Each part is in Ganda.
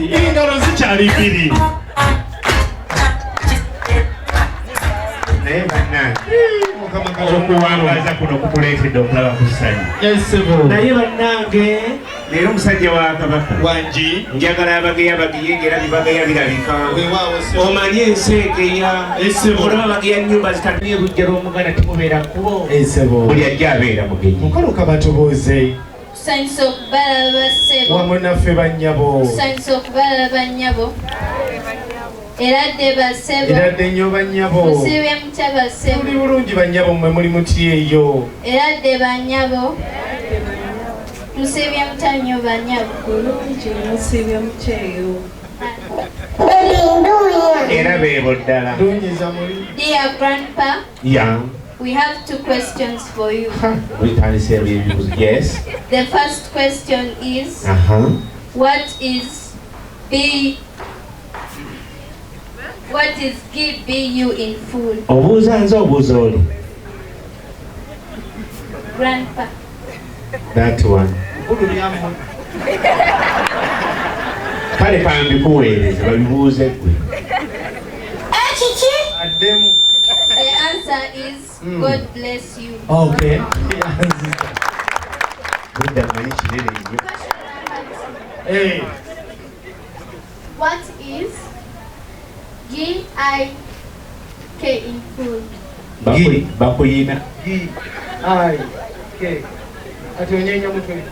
ingalo zikyali bbiri naye bannange okuwangaza kuno kukuleetedde okulaba ku ssanyu naye bannange leero omusajja wa kabaka wangi njagala abageya bageya ngera bibageya birabika omanye enseegeya olaba bageya nnyumba zitatuye lujja lw'omuganda timubeera kkubo buli ajja abeera mugenyi mukoloka batubuuze kusanyusa okubalaba ssebo wamu naffe bannyabo kusanyusa okubalaba nnyabo eradde bassebo eradde nnyo bannyabo musiibye mutya bassebo muli bulungi bannyabo mmwe muli muti eyo eradde bannyabo musiibye mutya nnyo bannyabo bulungi musiibye mutya eyo era beebo ddala dear grandpa we have 2 questions for you. Yes. The first question is, what is GBU in full? Grandpa. That one. The answer is God bless you. Okay. Hey. What is GIK in full? Bakuyina. GIK. Ati onyenya mutwe.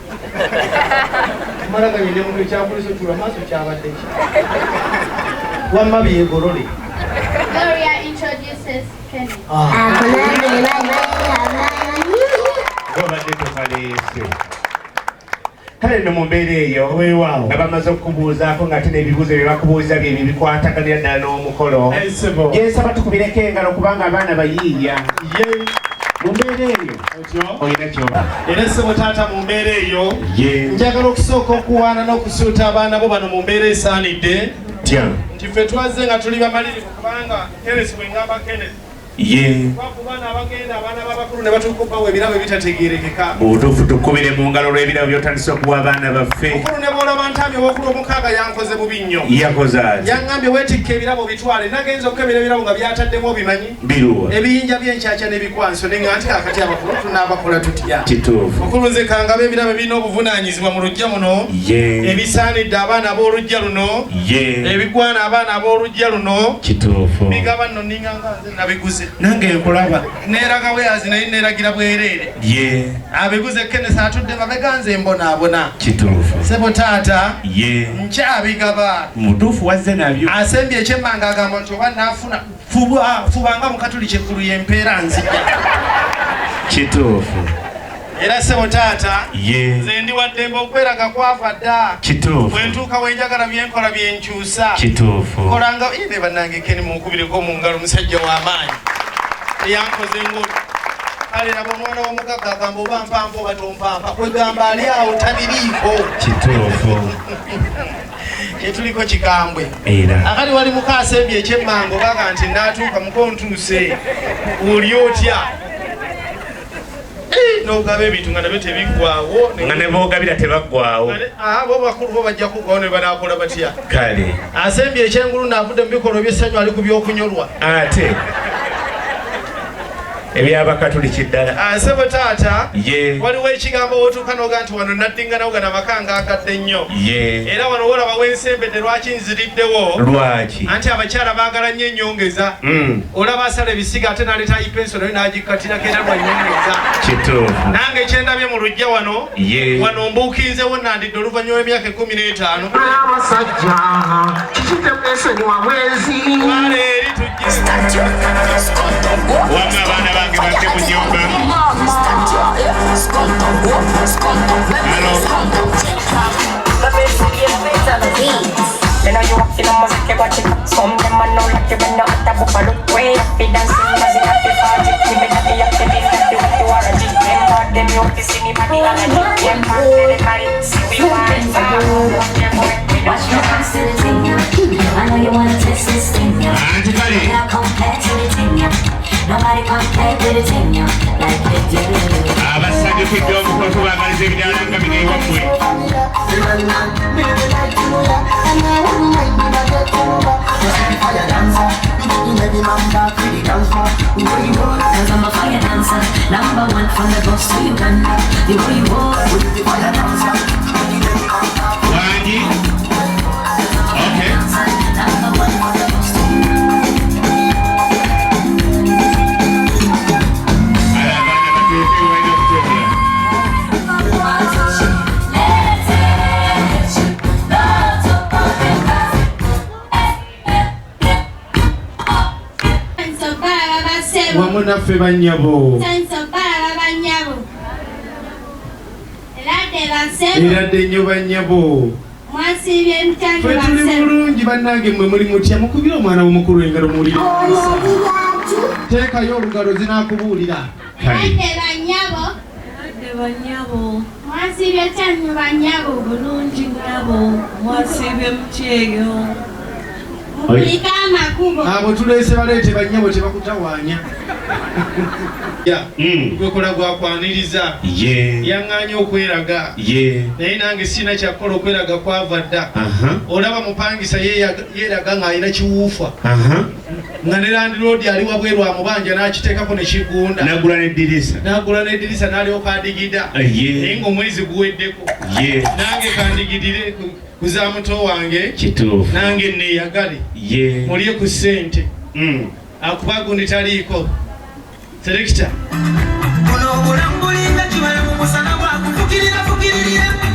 Mara kanyenya mutwe kyakuliso tula maso kyabadde. Wamma byegolole. Gloria introduces Kenny. Kale no mumbeera eyo nga bamaze okubuuzaako ng'ate n'ebibuuzo bye bakubuuza bye bikwataganira ddala n'omukolo gyensaba tukubireko engalo kubanga abaana bayiiya mu mbeera eyo olina kyoba era ssebo taata mu mbeera eyo njagala okusooka okuwaana n'okusuuta abaana bo bano mu mbeera esaanidde nti ffe twazze nga tuli bamalirivu kubanga Kenneth bwe ngamba Kenneth kubaana abagenda abaana b'abakulu ne batukubawo ebirabo ebitategeerekeka butuufu tukubire mu ngalo olw'ebirabo by'otandise okuwa abaana baffe okulu ne bw'olaba ntambi ow'okulu omukaaga yankoze bubi nnyo yakoze ati yaŋŋambye weetikke ebirabo bitwale nagenza okukebera ebirabo nga byataddemu obimanyi biruwa ebiyinja by'enkyakya n'ebikwanso ne nga nti akati abakulu tunaabakola tutya kituufu okulu nze kangaba ebirabo ebirina obuvunaanyizibwa mu lujja muno ebisaanidde abaana ab'olujja luno ebigwana abaana ab'olujja luno kituufu bigaba nno ninganga nze nabiguze nange nkulaba neeraga bweyazi naye neeragira bwereere abiguze Kenneth atudde mabega nze mbonaabona kituufu sebo taata nkyabigaba mutuufu wazze nabyo asembye ekyemmanga agamba nti oba naafuna fubanga mukatuli kyeggulu yempeera nzija kituufu era sebo taata nze ndi waddembe okweraga kwava dda bwentuuka wenjagala byenkola byenkyusa kolanga ibe bannange Keni munkubireko mu ngalo musajja w'amaanyi eyankoze engolo kale raba omwana w'omugagga agamba oba mpampa oba tompampa kwegamba ali awo tabiriiko kyetuliko kikambwe akali wali mukaasembye ekyemmanga obaga nti naatuuka mukontuuse oli otya n'ogaba ebintu nga nabyo tebiggwawo nga ne boogabira tebaggwawo bo bakulu bo bajja kuggwawo ne banaakola batya kale asembye ekyengulu naavudde mu bikolwa by'essanyu ali ku by'okunyolwa ate ebyabakatuliki ddala sebo taata waliwo ekigambo wotuuka n'oga nti wano naddinganawo gana amakanga agadde nnyo era wano wolaba wensembedde lwaki nziriddewo lwaki anti abakyala baagala nnyo ennyongeza olaba asala ebisiga ate naleeta ipenso naye n'agikkatirako era lwa nnyongeza nange ekyendabye mu lujja wano mbuukinzewo nandidde oluvannyuma lw'emyaka 15 abasajja kikitekwesonyiwa mwezi waleeri tujje wamwe abaana bange bakke mu nnyumba You know you rock in the music, you watch it. Some them man know like you when you at the buffalo. Way up, dancing, as in happy party. Give me that, you have to be happy, you are a G. Them hard, them you Watch your eyes to the thing, I know you wanna test this thing, I'll compare to the thing, nobody compare to the thing, like you do. Abasabye kujja omukozi bagaliza ebirala nga biri wammwe. Cause I'm a fire dancer, number one from the bus to Uganda. The way you walk with the fire dancer. Wangi? Okay. Number one from the bus to Abaana bateefe walina okutebula. Wamu naffe bannyabo. Eradde nnyo bannyabo. Ffe tuli bulungi bannange mmwe muli mutya mukubira omwana w'omukulu engalo muwulire. Teekayo olugalo zinaakubuulira. Banyabo. Mwasibye kyanyu banyabo. Bulungi nabo. Mwasibye mukyeyo. Mulika amakubo. Abo tuleese baleete bannyabo tebakutawaanya. Gwekola gwakwaniriza. Yaŋŋaanya okweraga. Naye nange sirina kyakukola okweraga kwava dda. Olaba mupangisa yeeraga ng'alina kiwuufa. Nga ne landiroodi ali wabweru amubanja n'akiteekako ne kigunda. N'agula n'eddirisa n'alyoka adigida. Naye ng'omwezi guweddeko. Nange kandigidire kuza muto wange. Kituufu. Nange neeyagale. Mulye ku ssente. Akuba gundi taliiko. Selector. Ono obulamu bulinga kibala mu musana gwakufukirira fukirire.